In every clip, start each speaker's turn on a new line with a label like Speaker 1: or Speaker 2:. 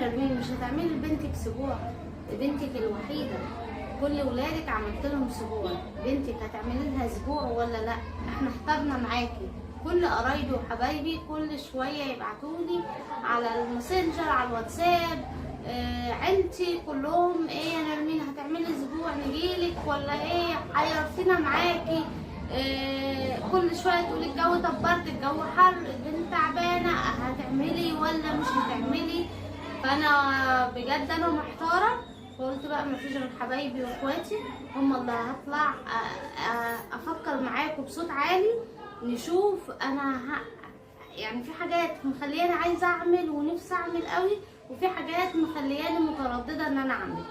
Speaker 1: نرمين مش هتعملي لبنتك اسبوع؟ بنتك الوحيده كل ولادك عملت لهم اسبوع، بنتك هتعملي لها اسبوع ولا لا؟ احنا احترنا معاكي. كل قرايبي وحبايبي كل شويه يبعتولي على الماسنجر على الواتساب، عيلتي كلهم ايه يا نرمين هتعملي اسبوع نجيلك ولا ايه؟ حيرتينا معاكي. كل شويه تقولي الجو طبرت، الجو حر، البنت تعبانه، هتعملي ولا مش هتعملي؟ فانا بجد انا محتاره. فقلت بقى مفيش غير حبايبي واخواتي هم اللي هطلع افكر معاكم بصوت عالي، نشوف انا يعني في حاجات مخلياني عايزه اعمل ونفسي اعمل قوي، وفي حاجات مخلياني متردده ان انا اعمل.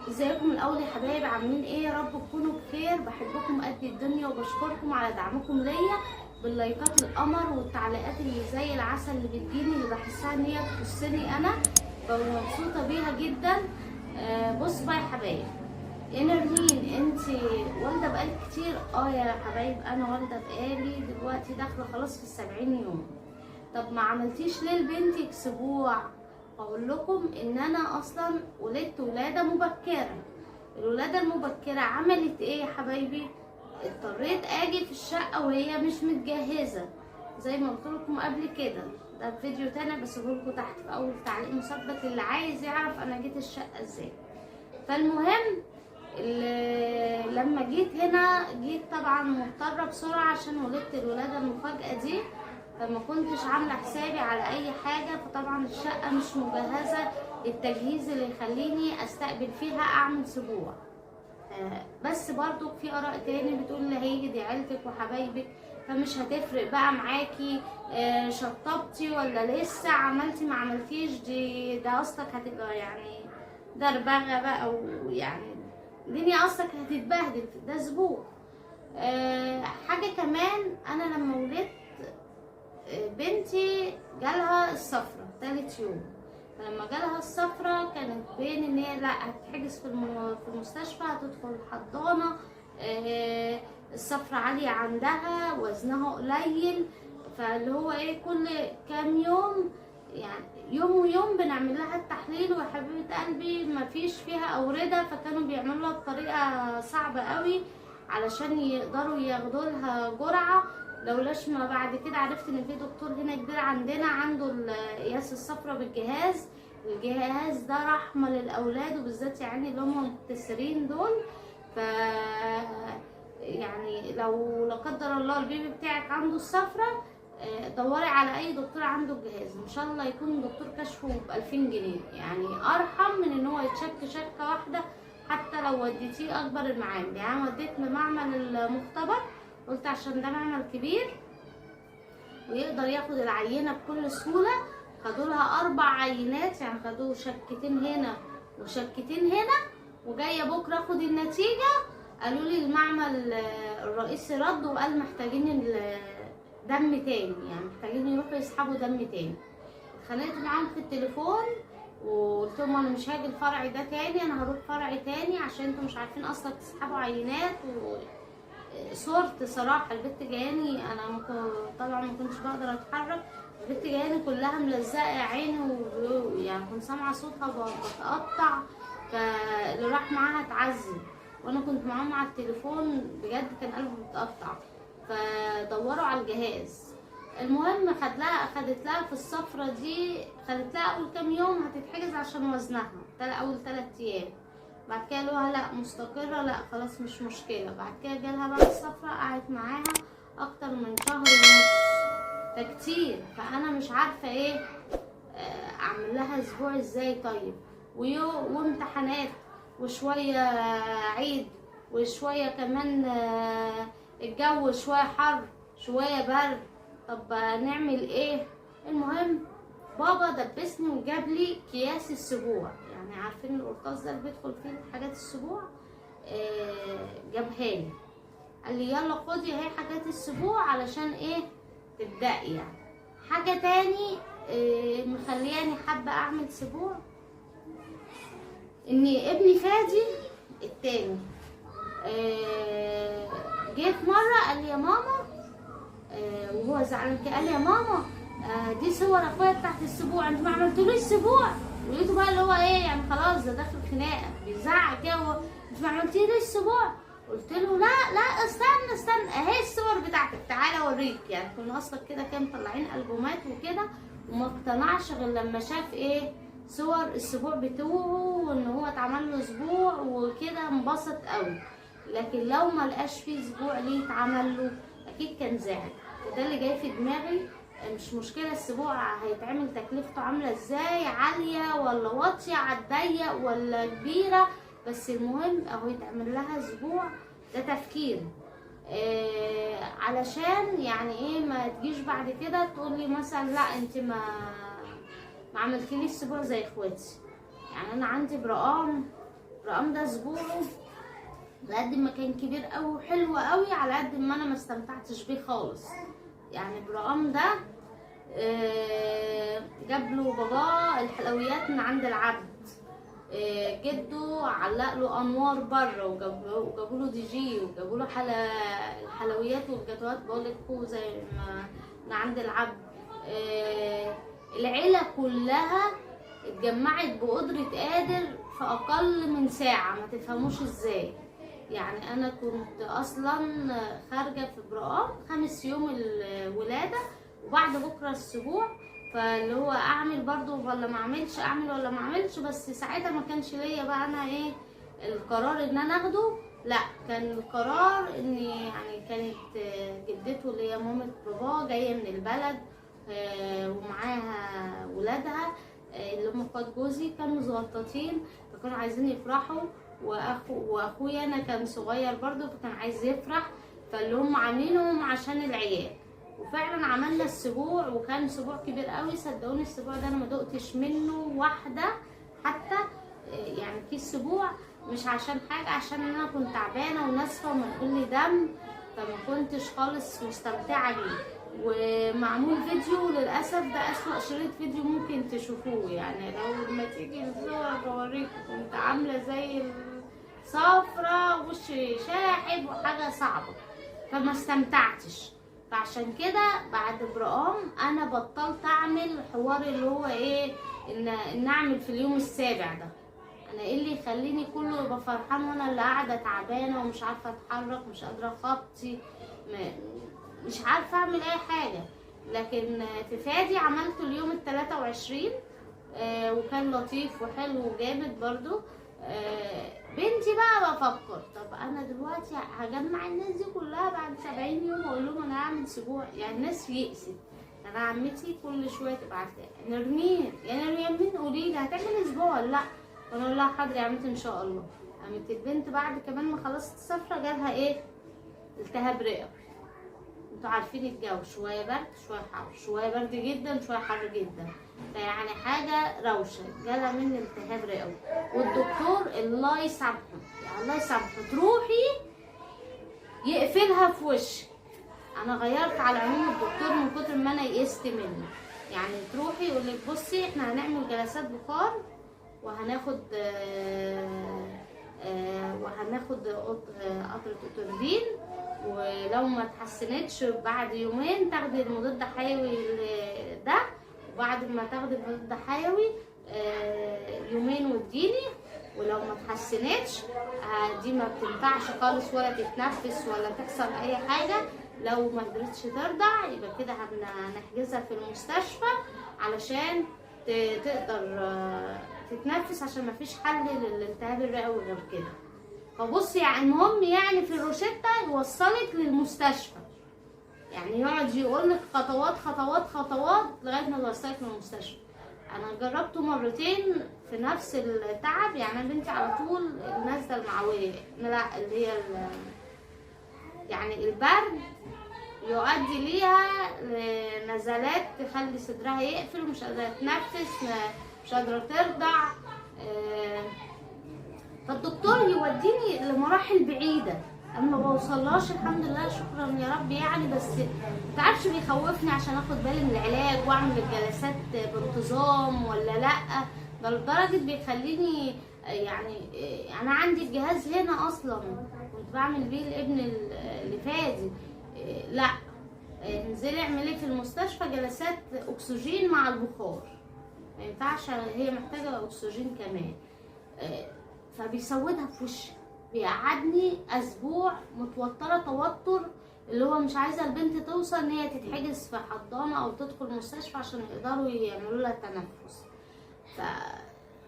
Speaker 1: ازيكم الاول يا حبايب، عاملين ايه؟ يا رب تكونوا بخير. بحبكم قد الدنيا وبشكركم على دعمكم ليا باللايكات القمر والتعليقات اللي زي العسل اللي بتجيني، اللي بحسها ان هي تخصني انا، ببقى مبسوطه بيها جدا. بصوا بقى يا حبايب، يا نرمين انت والده بقالك كتير؟ يا حبايب انا والده بقالي دلوقتي داخله خلاص في 70 يوم. طب ما عملتيش ليه لبنتك اسبوع؟ اقول لكم ان انا اصلا ولدت ولاده مبكره. الولاده المبكره عملت ايه يا حبايبي؟ اضطريت اجي في الشقه وهي مش متجهزه زي ما قلت لكم قبل كده. ده فيديو تاني بسيبه لكم تحت في اول تعليق مثبت اللي عايز يعرف انا جيت الشقه ازاي. فالمهم لما جيت هنا جيت طبعا مضطره بسرعه عشان ولدت الولاده المفاجاه دي، فما كنتش عامله حسابي على اي حاجه. فطبعا الشقه مش مجهزه التجهيز اللي يخليني استقبل فيها اعمل اسبوع. بس برضو في اراء تاني بتقول اللي هيجي دي عيلتك وحبايبك فمش هتفرق بقى معاكي، شطبتي ولا لسه عملتي ما عملتيش، ده اصلك هتبقى يعني دربغه بقى، ويعني الدنيا اصلك هتتبهدل ده اسبوع. حاجه كمان، انا لما ولدت بنتي جالها الصفرة تالت يوم، فلما جالها الصفرة كانت بين ان هي لا هتحجز في المستشفى، هتدخل حضانة، الصفرة عالية عندها، وزنها قليل، فاللي هو ايه كل كام يوم يعني يوم ويوم بنعمل لها التحليل. وحبيبة قلبي مفيش فيها أوردة، فكانوا بيعملوا لها بطريقة صعبة قوي علشان يقدروا ياخدوا لها جرعة. لولاش ما بعد كده عرفت ان في دكتور هنا كبير عندنا عنده قياس الصفرة بالجهاز. الجهاز ده رحمة للأولاد وبالذات يعني اللي هم مبتسرين دول. ف يعني لو لا قدر الله البيبي بتاعك عنده الصفرة، دوري على اي دكتور عنده الجهاز، ان شاء الله يكون دكتور كشفه ب2000 جنيه، يعني ارحم من ان هو يتشك شكه واحده حتى لو وديتيه اكبر المعامل. يعني انا وديت لمعمل المختبر، قلت عشان ده معمل كبير ويقدر ياخد العينه بكل سهوله. خدوا لها 4 عينات، يعني خدوا شكتين هنا وشكتين هنا، وجايه بكره اخد النتيجه. قالوا لي المعمل الرئيسي رد وقال محتاجين دم تاني، يعني محتاجين يروحوا يسحبوا دم تاني. اتخانقت معاهم في التليفون وقلت لهم انا مش هاجي الفرع ده تاني، انا هروح فرع تاني عشان انتوا مش عارفين اصلا تسحبوا عينات. وصورت صراحه البت جاياني، انا طبعا ما كنتش بقدر اتحرك، البت جاياني كلها ملزقه عيني، ويعني كنت سامعه صوتها بتقطع، فاللي راح معاها اتعذب وانا كنت معاهم على التليفون، بجد كان قلبي بيتقطع. فدوروا على الجهاز. المهم خدت لها في الصفرة دي، خدت لها اول كام يوم هتتحجز عشان وزنها، اول 3 ايام. بعد كده قالوها لا مستقرة، لا خلاص مش مشكلة. بعد كده جالها بقى الصفرة، قعدت معاها اكتر من شهر ونص، ده كتير. فانا مش عارفة ايه اعمل لها اسبوع ازاي. طيب وامتحانات وشوية عيد وشوية كمان الجو شوية حر شوية برد، طب نعمل ايه؟ المهم بابا دبسني وجاب لي اكياس السبوع، يعني عارفين القرطاس ده اللي بيدخل فيه حاجات السبوع، جابها لي قال لي يلا خدي اهي حاجات السبوع علشان ايه تبدأي. يعني حاجة تاني مخلياني حابة اعمل سبوع، ان ابني فادي التاني جيت مره قال لي يا ماما، وهو زعلان كده قال لي يا ماما دي صور اخويا بتاعت السبوع، انتوا ما عملتوليش اسبوع. ولقيته بقى اللي هو ايه يعني خلاص ده داخل خناقه بيزعق كده، انت ما عملتيليش اسبوع. قلت له لا استنى اهي الصور بتاعتك تعالى اوريك. يعني كنا اصلا كده مطلعين البومات وكده، وما اقتنعش غير لما شاف ايه صور الاسبوع بتوعه وان هو اتعمل له اسبوع وكده، انبسط قوي. لكن لو ما لقاش فيه اسبوع ليه اتعمل له اكيد كان زعل. وده اللي جاي في دماغي. مش مشكله الاسبوع هيتعمل تكلفته عامله ازاي، عاليه ولا واطيه، على الضيق ولا كبيره، بس المهم اهو يتعمل لها اسبوع. ده تفكير. علشان يعني ايه ما تجيش بعد كده تقولي مثلا لا انت ما عملتليش اسبوع زي اخواتي. يعني انا عندي برقام ده اسبوعه على قد ما كان كبير قوي وحلو قوي، على قد ما انا ما استمتعتش بيه خالص. يعني برقام ده جاب له باباه الحلويات من عند العبد، جده علق له انوار بره، وجابوا له دي جي، وجابوا له الحلويات والجاتوهات بقول لكم زي ما من عند العبد. العيله كلها اتجمعت بقدره قادر في اقل من ساعه، ما تفهموش ازاي. يعني انا كنت اصلا خارجه في برقام 5 يوم الولاده، وبعد بكره الاسبوع، فاللي هو اعمل برضو ولا ما اعملش، اعمل ولا ما اعملش. بس ساعتها ما كانش ليا بقى انا ايه القرار ان انا اخده، لا كان القرار ان يعني كانت جدته اللي هي مامة بابا جايه من البلد ومعاها ولادها اللي هم اخوات جوزي، كانوا مزغططين فكانوا عايزين يفرحوا، واخويا انا كان صغير برضو فكان عايز يفرح، فاللي هم عاملينهم عشان العيال. وفعلا عملنا السبوع وكان اسبوع كبير قوي. صدقوني الاسبوع ده انا ما دقتش منه واحده حتى، يعني في اسبوع مش عشان حاجه، عشان انا كنت تعبانه وناسفه ومنقول لي دم، فما كنتش خالص مستمتعه بيه. ومعمول فيديو للاسف ده اسوأ شريط فيديو ممكن تشوفوه. يعني لو لما تيجي الصور بوريكم كنت عامله زي الصفرة وشي شاحب وحاجه صعبه، فما استمتعتش. فعشان كده بعد برقام انا بطلت اعمل حوار اللي هو ايه ان اعمل في اليوم السابع ده. انا ايه اللي يخليني كله يبقى فرحان وانا اللي قاعده تعبانه ومش عارفه اتحرك، مش قادره خطي، مش عارفه اعمل اي حاجه. لكن في فادي عملته اليوم ال23 وكان لطيف وحلو وجامد برضو. بنتي بقى بفكر طب انا دلوقتي هجمع الناس دي كلها بعد 70 يوم واقول لهم انا هعمل اسبوع؟ يعني الناس يئست. انا عمتي كل شويه تبعت لي نرمين يا نرمين قولي لي هتعمل اسبوع ولا لا، وانا اقول لها حاضر يا عمتي ان شاء الله. قامت البنت بعد كمان ما خلصت السفره جالها ايه التهاب رئوي. انتوا عارفين الجو شويه برد شويه حر، شويه برد جدا شويه حر جدا، فيعني حاجه روشه. جالها من التهاب رئوي، والدكتور الله يسامحه يعني الله يسامحه تروحي يقفلها في وشك. انا غيرت على عموم الدكتور من كتر ما انا يئست منه. يعني تروحي يقول لك بصي احنا هنعمل جلسات بخار وهناخد قطره اوتردين، ولو ما اتحسنتش بعد يومين تاخدي المضاد حيوي ده، وبعد ما تاخدي المضاد حيوي يومين وتجيني. ولو ما اتحسنتش دي ما بتنفعش خالص ولا تتنفس ولا تحصل اي حاجه. لو ما قدرتش ترضع يبقى كده هنحجزها في المستشفى علشان تقدر تتنفس، عشان ما فيش حل للالتهاب الرئوي غير كده. فبصي يعني المهم يعني في الروشتة يوصلك للمستشفى، يعني يقعد يقولك خطوات خطوات خطوات لغايه ما يوصلك للمستشفى. انا جربته مرتين في نفس التعب. يعني انا بنتي على طول نازله المعويه، لا اللي هي يعني البرد يؤدي ليها نزلات تخلي صدرها يقفل ومش قادره تتنفس، مش قادره ترضع. فالدكتور يوديني لمراحل بعيده اما بوصلهاش الحمد لله شكرا يا رب يعني. بس متعرفش بيخوفني عشان اخد بالي من العلاج واعمل الجلسات بانتظام ولا لا. ده لدرجه بيخليني يعني انا عندي الجهاز هنا اصلا كنت بعمل بيه الابن اللي فادي، لا انزلي اعملي في المستشفى جلسات اكسجين مع البخار، ما ينفعش، هي محتاجه اكسجين كمان. فبيسودها في وشي، بيقعدني اسبوع متوتره توتر، اللي هو مش عايزه البنت توصل ان هي تتحجز في حضانه او تدخل مستشفى عشان يقدروا يعملوا لها تنفس. ف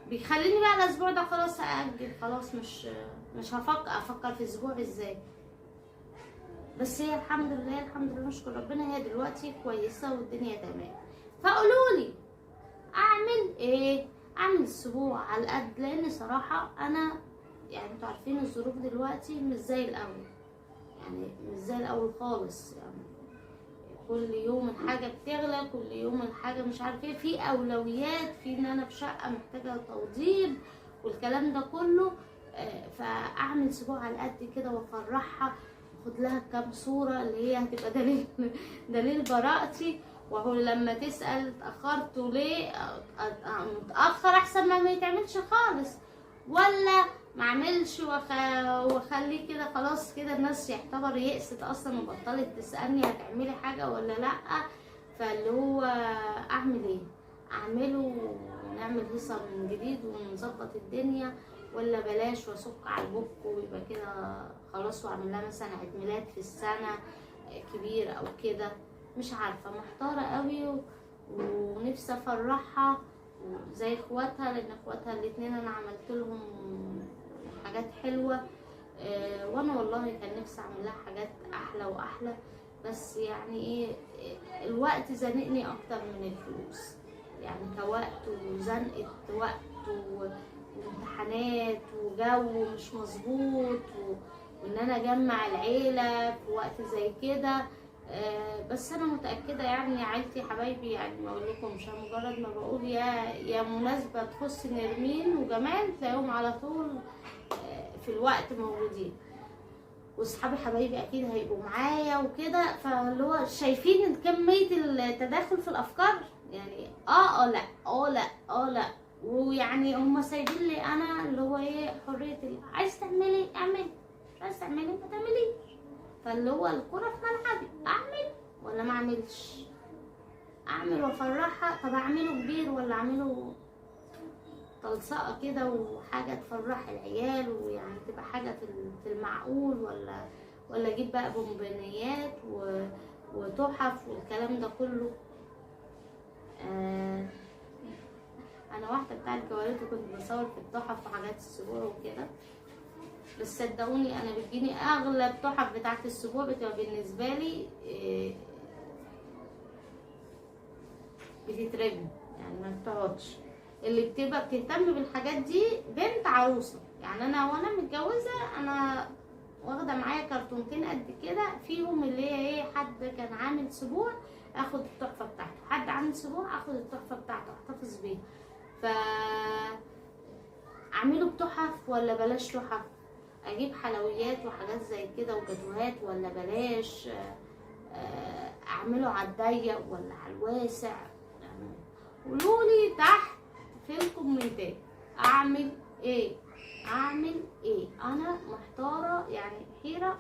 Speaker 1: بيخليني بقى الاسبوع ده خلاص ااجل، خلاص مش افكر في اسبوع ازاي. بس هي الحمد لله الحمد لله نشكر ربنا، هي دلوقتي كويسه والدنيا تمام. فقولوا لي اعمل ايه؟ اعمل اسبوع على القد، لان صراحه انا يعني انتوا عارفين الظروف دلوقتي مش زي الاول، يعني مش زي الاول خالص. يعني كل يوم الحاجه بتغلى، كل يوم الحاجه مش عارفه ايه، في اولويات، في ان انا في شقه محتاجه توضيب والكلام ده كله. فاعمل اسبوع على قد كده وافرحها، اخد لها كام صوره اللي هي هتبقى دليل براءتي. وهو لما تسال اتاخرتوا ليه، متاخر احسن ما يتعملش خالص، ولا ما اعملش واخليه كده خلاص كده الناس يعتبر يئست اصلا وبطلت تسالني هتعملي حاجه ولا لا. فاللي هو اعمل ايه؟ اعمله ونعمل هيصه من جديد ونظبط الدنيا، ولا بلاش واسك على البوك ويبقى كده خلاص، واعمل لها مثلا عيد ميلاد في السنه كبير او كده. مش عارفه، محتاره قوي ونفسي افرحها زي اخواتها، لان اخواتها الاتنين انا عملت لهم حاجات حلوه. وانا والله كان نفسي اعمل لها حاجات احلى واحلى، بس يعني ايه، الوقت زنقني اكتر من الفلوس، يعني كوقت وزنقه وقت وامتحانات وجو مش مظبوط، وان انا اجمع العيله في وقت زي كده. بس انا متاكده يعني عيلتي حبايبي، يعني ما اقولكمش، مجرد ما بقول يا مناسبه تخص نرمين وجمال تلاقيهم على طول في الوقت موجودين. واصحابي حبايبي اكيد هيبقوا معايا وكده، فاللي هو شايفين كميه التداخل في الافكار، يعني لا لا، ويعني هم سايبين لي انا اللي هو ايه، حريه عايز تعملي اعملي، مش عايز تعملي ما تعمليش. فاللي هو الكرة في ملعبي، اعمل ولا ما اعملش، اعمل وافرحها. طب اعمله كبير ولا اعمله تلصقه كده وحاجه تفرح العيال، ويعني تبقى حاجه في المعقول، ولا اجيب بقى بونبونيات وتحف والكلام ده كله. انا واحده بتاعت جوالات وكنت بصور في التحف وحاجات السبوع وكده، بس صدقوني انا بتجيني اغلب تحف بتاعت السبوع بتبقى بالنسبه لي بتترمي، يعني ما بتقعدش. اللي بتبقى بتهتم بالحاجات دي بنت عروسه، يعني انا وانا متجوزه انا واخده معايا كرتونتين قد كده فيهم اللي هي ايه، حد كان عامل سبوع اخد التحفه بتاعته، حد عامل سبوع اخد التحفه بتاعته احتفظ بيها. ف اعمله بتحف ولا بلاش تحف؟ اجيب حلويات وحاجات زي كده وجاتوهات ولا بلاش؟ اعمله على الضيق ولا على الواسع؟ يعني قولولي تحت في الكومنتات اعمل ايه، انا محتاره يعني حيره.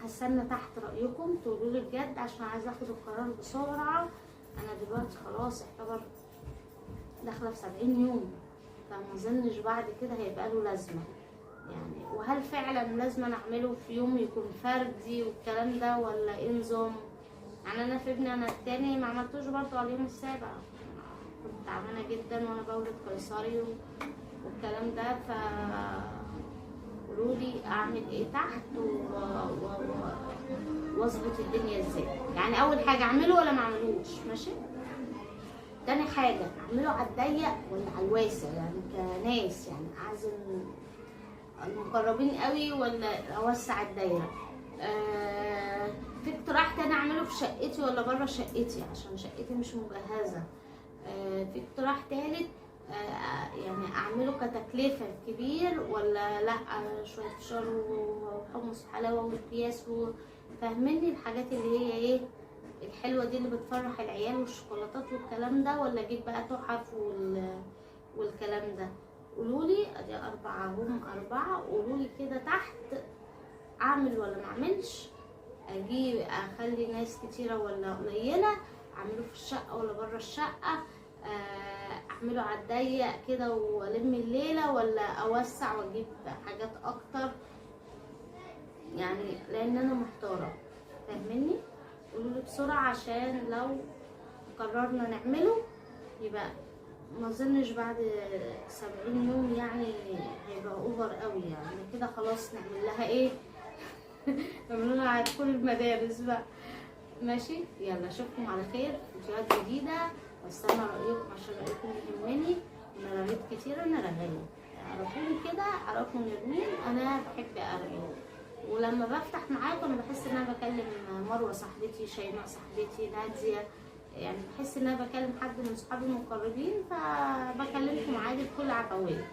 Speaker 1: هستنى تحت رايكم تقولولي بجد، عشان عايزه اخد القرار بسرعه. انا دلوقتي خلاص اعتبر داخله في 70 يوم، فما اظنش بعد كده هيبقى له لازمه يعني. وهل فعلا لازم أنا اعمله في يوم يكون فردي والكلام ده، ولا ايه نظام؟ يعني انا في ابني انا التاني ما عملتوش برضه على اليوم السابع، كنت تعبانه جدا وانا بولد قيصري والكلام ده. ف قولولي اعمل ايه تحت واظبط الدنيا ازاي. يعني اول حاجه اعمله ولا ما اعملوش؟ ماشي. تاني حاجه اعمله على الضيق ولا على الواسع، يعني كناس يعني اعزم المقربين قوي ولا اوسع الدايره. في اقتراح تاني اعمله في شقتي ولا بره شقتي، عشان شقتي مش مجهزه. في اقتراح تالت يعني اعمله كتكلفه كبير ولا لا، شويه فشار وحمص وحلاوه واكياس فاهميني الحاجات اللي هي ايه الحلوه دي اللي بتفرح العيال والشوكولاتات والكلام ده، ولا اجيب بقى تحف والكلام ده. قولولي ادي 4 هم 4. قولولي كده تحت اعمل ولا ما اعملش، اجيب اخلي ناس كتيره ولا قليله، اعمله في الشقه ولا بره الشقه، اعمله على الضيق كده والم الليله، ولا اوسع واجيب حاجات اكتر يعني، لان انا محتاره. فاهمني؟ قولولي بسرعه عشان لو قررنا نعمله يبقى ما اظنش بعد 70 يوم يعني هيبقى اوفر قوي يعني كده. خلاص نعمل لها ايه؟ نعمل لها على كل المدارس بقى. ماشي، يلا اشوفكم على خير في فيديوهات جديده، واستنى رايكم عشان رايكم يهمني. انا رغيت كتير، انا رغايه، عرفوني كده، عرفوا مين انا بحب ارغي. ولما بفتح معاكم انا بحس ان انا بكلم مروه صاحبتي، شيماء صاحبتي، ناديه، يعني بحس ان انا بكلم حد من صحابي المقربين، فبكلمكم عادي بكل عفويه.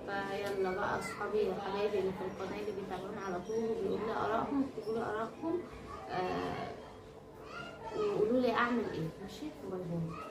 Speaker 1: فيلا بقى اصحابي وحبايبي اللي في القناه اللي بيتابعوني على طول وبيقولوا لي ارائهم، اكتبوا لي ارائكم وقولوا لي اعمل ايه. ماشي، باي باي.